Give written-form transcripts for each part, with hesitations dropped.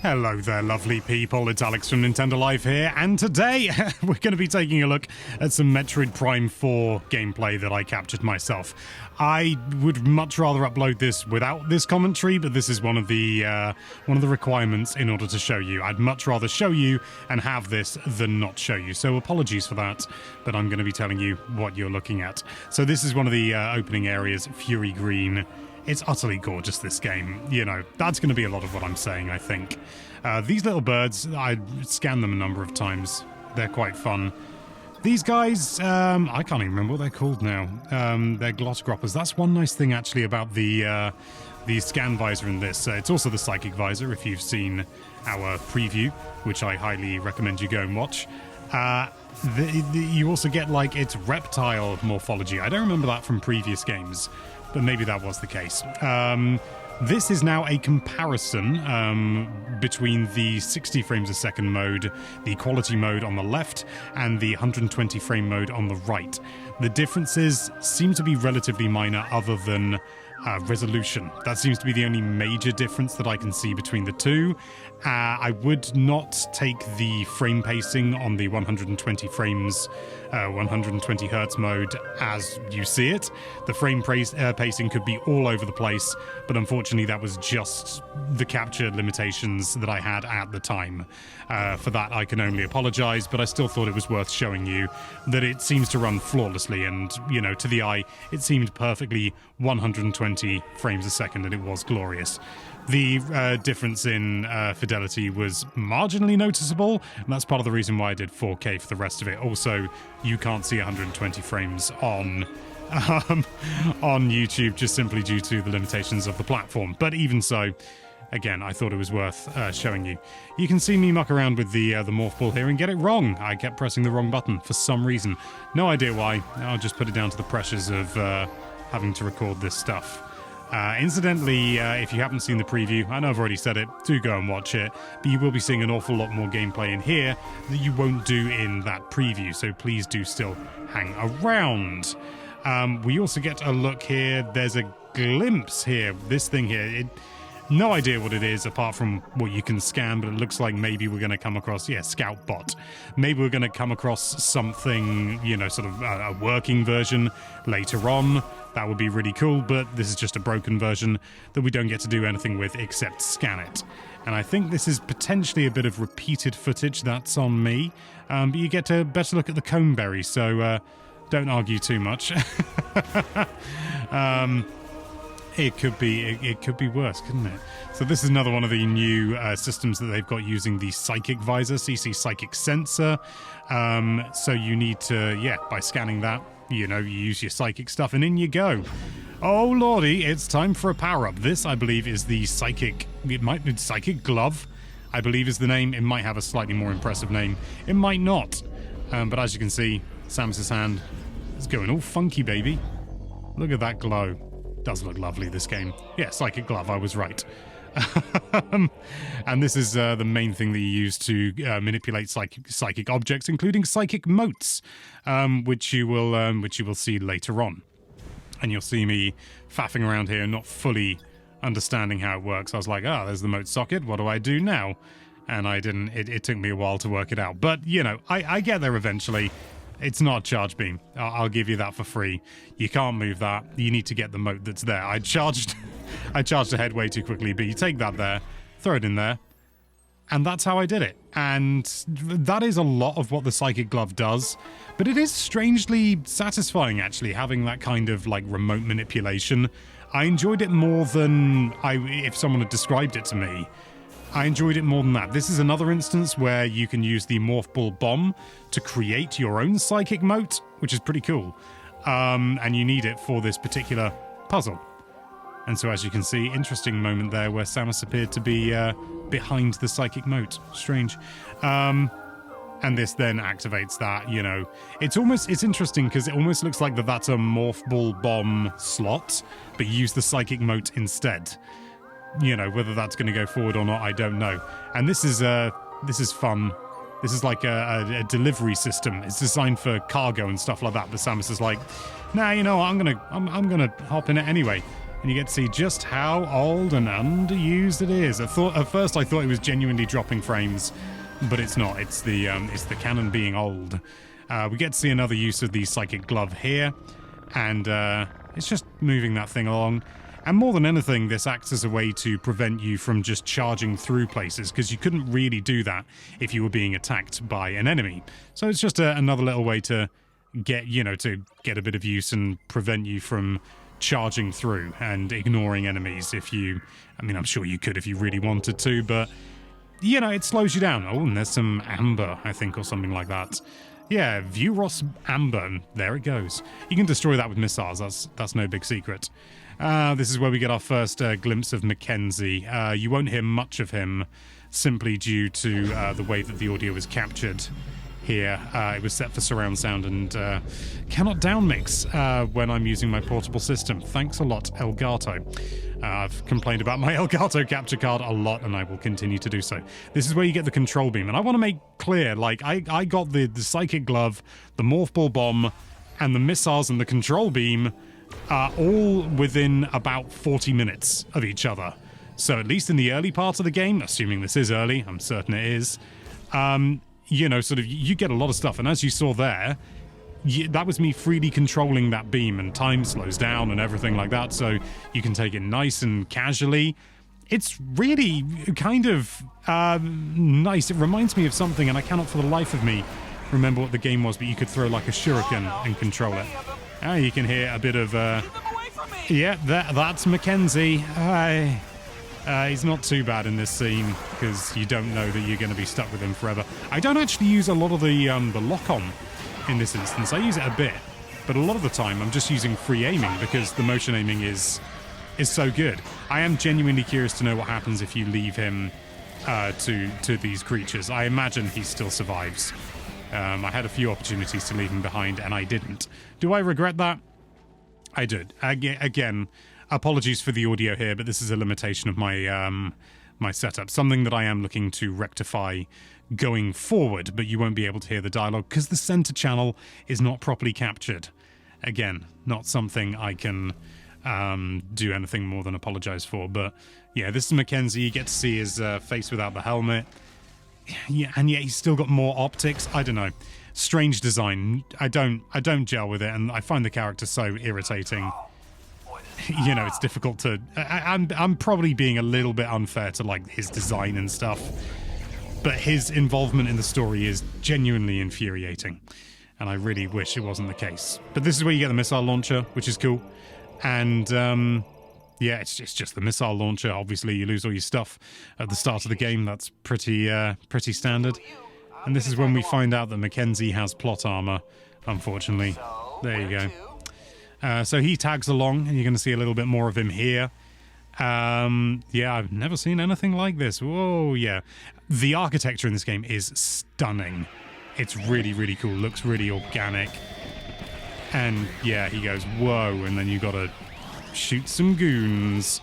Hello there, lovely people. It's Alex from Nintendo Live here, and today we're going to be taking a look at some Metroid Prime 4 gameplay that I captured myself. I would much rather upload this without this commentary, but this is one of the requirements in order to show you. I'd much rather show you and have this than not show you, so apologies for that, but I'm going to be telling you what you're looking at. So this is one of the opening areas, Fury Green. It's utterly gorgeous, this game. You know, that's going to be a lot of what I'm saying, I think. These little birds, I scanned them a number of times. They're quite fun. These guys, I can't even remember what they're called now. They're glottograppers. That's one nice thing, actually, about the scan visor in this. It's also the psychic visor, if you've seen our preview, which I highly recommend you go and watch. You also get, like, its reptile morphology. I don't remember that from previous games, but maybe that was the case. This is now a comparison between the 60 frames a second mode, the quality mode on the left, and the 120 frame mode on the right. The differences seem to be relatively minor other than resolution. That seems to be the only major difference that I can see between the two. I would not take the frame pacing on the 120 frames, 120 hertz mode as you see it. The frame pacing could be all over the place, but unfortunately that was just the capture limitations that I had at the time. For that I can only apologize, but I still thought it was worth showing you that it seems to run flawlessly, and, you know, to the eye, it seemed perfectly 120 frames a second, and it was glorious. The difference in fidelity was marginally noticeable, and that's part of the reason why I did 4K for the rest of it. Also, you can't see 120 frames on YouTube just simply due to the limitations of the platform. But even so, again, I thought it was worth showing you. You can see me muck around with the morph ball here and get it wrong. I kept pressing the wrong button for some reason. No idea why. I'll just put it down to the pressures of having to record this stuff. Incidentally, if you haven't seen the preview, I know I've already said it, do go and watch it, but you will be seeing an awful lot more gameplay in here that you won't do in that preview, so please do still hang around. We also get a look here. There's a glimpse here, this thing here. No idea what it is apart from what you can scan, but it looks like maybe we're going to come across, Scout Bot. Maybe we're going to come across something, you know, sort of a working version later on. That would be really cool, but this is just a broken version that we don't get to do anything with except scan it. And I think this is potentially a bit of repeated footage. That's on me. But you get a better look at the Coneberry, so don't argue too much. It could be worse, couldn't it? So this is another one of the new systems that they've got using the Psychic Visor, CC Psychic Sensor. So you need to, by scanning that, you know, you use your psychic stuff and in you go. Oh lordy, it's time for a power-up. This, I believe, is the Psychic... It might be Psychic Glove, I believe is the name. It might have a slightly more impressive name. It might not. But as you can see, Samus's hand is going all funky, baby. Look at that glow. Does look lovely, this game. Yeah, Psychic Glove, I was right. And this is the main thing that you use to manipulate psychic objects, including psychic motes, which you will see later on. And you'll see me faffing around here, not fully understanding how it works. I was like, there's the mote socket. What do I do now? And I didn't. It took me a while to work it out. But you know, I get there eventually. It's not a charge beam. I'll give you that for free. You can't move that. You need to get the mote that's there. I charged ahead way too quickly, but you take that there, throw it in there, and that's how I did it. And that is a lot of what the Psychic Glove does, but it is strangely satisfying, actually, having that kind of, like, remote manipulation. I enjoyed it more than if someone had described it to me. I enjoyed it more than that. This is another instance where you can use the Morph Ball Bomb to create your own psychic mote, which is pretty cool. And you need it for this particular puzzle. And so, as you can see, interesting moment there where Samus appeared to be behind the psychic mote. Strange. And this then activates that, you know. It's interesting because it almost looks like that's a Morph Ball Bomb slot, but you use the psychic mote instead. You know, whether that's going to go forward or not, I don't know. And this is fun. This is like a delivery system. It's designed for cargo and stuff like that. But Samus is like, nah, you know, I'm gonna hop in it anyway. and you get to see just how old and underused it is. At first I thought it was genuinely dropping frames, but it's not. It's the canon being old. We get to see another use of the psychic glove here, and it's just moving that thing along. And more than anything, this acts as a way to prevent you from just charging through places, because you couldn't really do that if you were being attacked by an enemy. So it's just another little way to get, to get a bit of use and prevent you from charging through and ignoring enemies if you... I mean, I'm sure you could if you really wanted to, but, it slows you down. Oh, and there's some amber, I think, or something like that. Yeah, Vuros Amber. There it goes. You can destroy that with missiles. That's no big secret. This is where we get our first glimpse of Mackenzie. You won't hear much of him simply due to the way that the audio was captured here. It was set for surround sound and cannot downmix when I'm using my portable system. Thanks a lot, Elgato. I've complained about my Elgato capture card a lot, and I will continue to do so. This is where you get the control beam, and I want to make clear, like, I got the psychic glove, the morph ball bomb, and the missiles and the control beam all within about 40 minutes of each other. So at least in the early part of the game, assuming this is early, I'm certain it is, you get a lot of stuff. And as you saw there, that was me freely controlling that beam, and time slows down and everything like that, so you can take it nice and casually. It's really kind of nice. It reminds me of something, and I cannot for the life of me remember what the game was, but you could throw like a shuriken and control it. You can hear a bit of... yeah, that's Mackenzie. He's not too bad in this scene, because you don't know that you're going to be stuck with him forever. I don't actually use a lot of the lock-on in this instance. I use it a bit, but a lot of the time I'm just using free aiming, because the motion aiming is so good. I am genuinely curious to know what happens if you leave him to these creatures. I imagine he still survives. I had a few opportunities to leave him behind, and I didn't. Do I regret that? I did. Again, apologies for the audio here, but this is a limitation of my my setup. Something that I am looking to rectify going forward, but you won't be able to hear the dialogue because the center channel is not properly captured. Again, not something I can do anything more than apologize for. But yeah, this is Mackenzie. You get to see his face without the helmet. Yeah, and yet he's still got more optics. I don't know. Strange design. I don't gel with it, and I find the character so irritating. It's difficult to... I'm probably being a little bit unfair to, like, his design and stuff, but his involvement in the story is genuinely infuriating, and I really wish it wasn't the case. But this is where you get the missile launcher, which is cool, and... yeah, it's just the missile launcher. Obviously, you lose all your stuff at the start of the game. That's pretty standard. And this is when we find out that Mackenzie has plot armor, unfortunately. There you go. So he tags along, and you're going to see a little bit more of him here. Yeah, I've never seen anything like this. Whoa, yeah. The architecture in this game is stunning. It's really, really cool. Looks really organic. And yeah, he goes, whoa, and then you got to shoot some goons,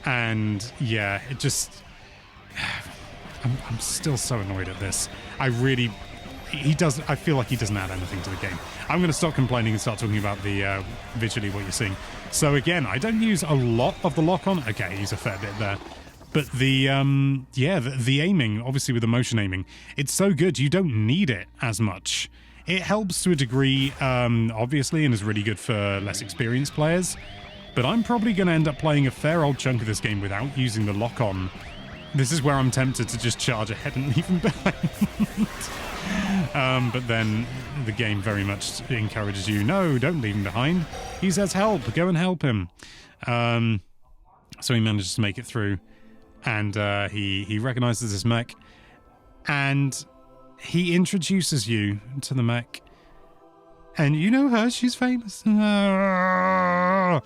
and yeah, it just... I'm still so annoyed at this. I feel like he doesn't add anything to the game. I'm going to stop complaining and start talking about the visually what you're seeing. So again, I don't use a lot of the lock-on. Okay, I use a fair bit there. But the aiming, obviously with the motion aiming, it's so good you don't need it as much. It helps to a degree, obviously, and is really good for less experienced players. But I'm probably going to end up playing a fair old chunk of this game without using the lock-on. This is where I'm tempted to just charge ahead and leave him behind. But then the game very much encourages you, no, don't leave him behind. He says help, go and help him. So he manages to make it through, and he recognizes this mech, and he introduces you to the mech. And you know her, she's famous. The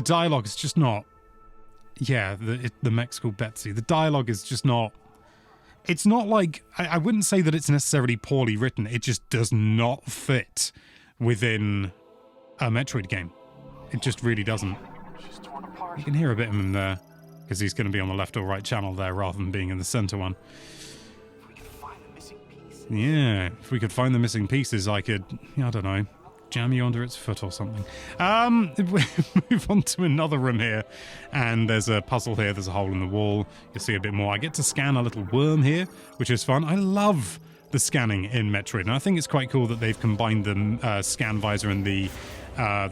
dialogue is just not... Yeah, the mech's called Betsy. The dialogue is just not... It's not like... I wouldn't say that it's necessarily poorly written. It just does not fit within a Metroid game. It just really doesn't. You can hear a bit of him there, because he's going to be on the left or right channel there rather than being in the center one. Yeah, if we could find the missing pieces, I could, I don't know, jam you under its foot or something. We move on to another room here, and there's a puzzle here. There's a hole in the wall. You'll see a bit more. I get to scan a little worm here, which is fun. I love the scanning in Metroid, and I think it's quite cool that they've combined the scan visor and the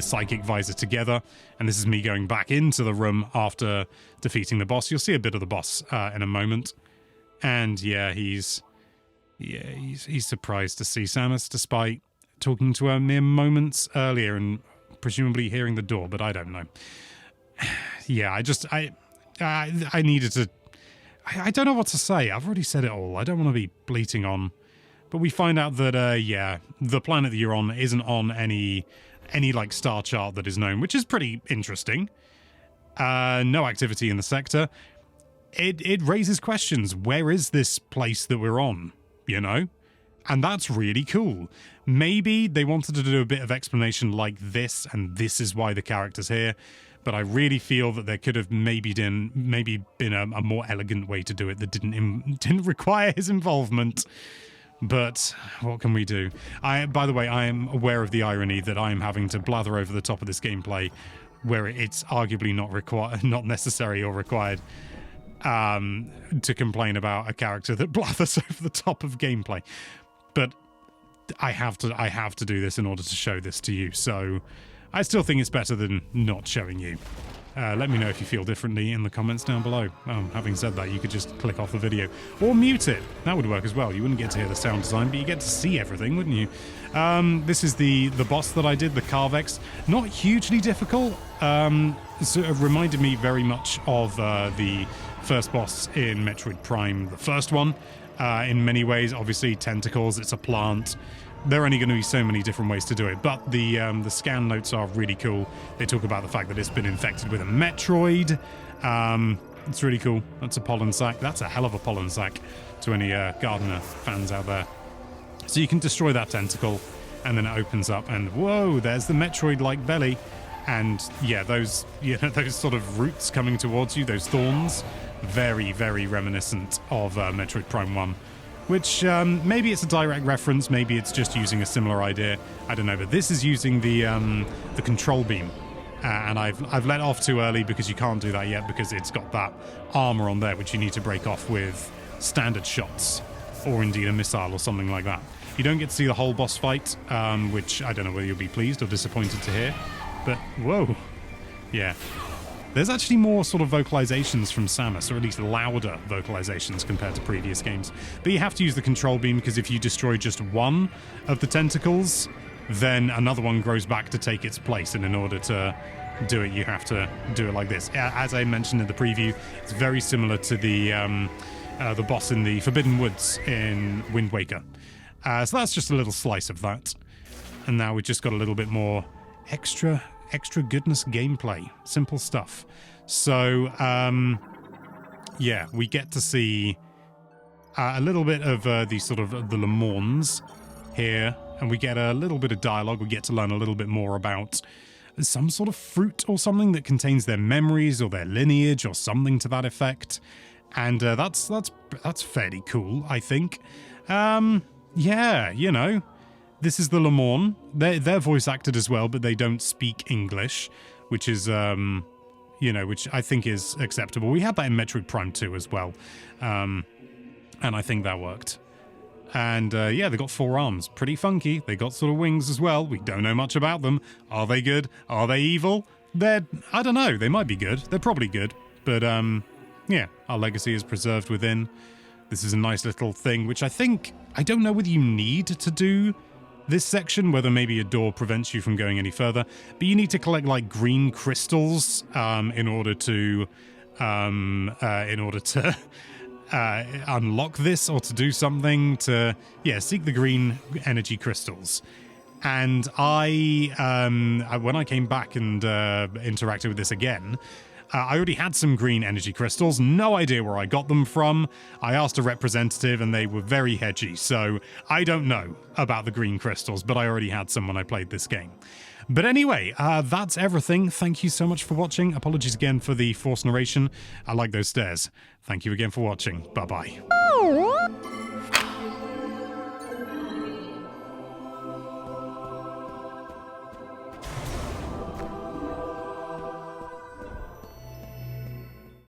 psychic visor together. And this is me going back into the room after defeating the boss. You'll see a bit of the boss in a moment. And yeah, he's surprised to see Samus, despite talking to her mere moments earlier and presumably hearing the door, but I don't know. Yeah, I needed to... I don't know what to say. I've already said it all. I don't want to be bleating on. But we find out that, yeah, the planet that you're on isn't on any like star chart that is known, which is pretty interesting. No activity in the sector. It raises questions. Where is this place that we're on? You know? And that's really cool. Maybe they wanted to do a bit of explanation like this, and this is why the character's here. But I really feel that there could have maybe been a more elegant way to do it that didn't require his involvement. But what can we do? By the way, I am aware of the irony that I am having to blather over the top of this gameplay, where it's arguably not necessary or required to complain about a character that blathers over the top of gameplay. But I have to do this in order to show this to you. So I still think it's better than not showing you. Let me know if you feel differently in the comments down below. Having said that, you could just click off the video or mute it. That would work as well. You wouldn't get to hear the sound design, but you get to see everything, wouldn't you? This is the boss that I did, the Carvex. Not hugely difficult. Sort of reminded me very much of the first boss in Metroid Prime, the first one. In many ways, obviously, tentacles, it's a plant. There are only going to be so many different ways to do it, but the scan notes are really cool. They talk about the fact that it's been infected with a Metroid. It's really cool. That's a pollen sac. That's a hell of a pollen sac to any gardener fans out there. So you can destroy that tentacle, and then it opens up, and whoa, there's the Metroid-like belly. And yeah, those sort of roots coming towards you, those thorns, very, very reminiscent of Metroid Prime 1. Which, maybe it's a direct reference, maybe it's just using a similar idea. I don't know, but this is using the control beam. And I've let off too early because you can't do that yet because it's got that armor on there which you need to break off with standard shots. Or indeed a missile or something like that. You don't get to see the whole boss fight, which I don't know whether you'll be pleased or disappointed to hear. But, whoa. Yeah. There's actually more sort of vocalizations from Samus, or at least louder vocalizations compared to previous games. But you have to use the control beam, because if you destroy just one of the tentacles, then another one grows back to take its place, and in order to do it, you have to do it like this. As I mentioned in the preview, it's very similar to the boss in the Forbidden Woods in Wind Waker. So that's just a little slice of that. And now we've just got a little bit more extra goodness gameplay. Simple stuff. So, yeah, we get to see a little bit of the sort of the Le Mans here, and we get a little bit of dialogue. We get to learn a little bit more about some sort of fruit or something that contains their memories or their lineage or something to that effect. And that's fairly cool, I think. Yeah, you know. This is the Le Mans. They're voice acted as well, but they don't speak English, which is, you know, which I think is acceptable. We had that in Metroid Prime 2 as well, and I think that worked. And yeah, they got 4 arms. Pretty funky. They got sort of wings as well. We don't know much about them. Are they good? Are they evil? I don't know. They might be good. They're probably good. But yeah, our legacy is preserved within. This is a nice little thing, which I don't know whether you need to do this section, whether maybe a door prevents you from going any further, but you need to collect like green crystals in order to unlock this, or to do something to, yeah, seek the green energy crystals. And when I came back and interacted with this again, I already had some green energy crystals, no idea where I got them from. I asked a representative and they were very hedgy, so I don't know about the green crystals, but I already had some when I played this game. But anyway, that's everything. Thank you so much for watching. Apologies again for the forced narration. I like those stairs. Thank you again for watching. Bye-bye.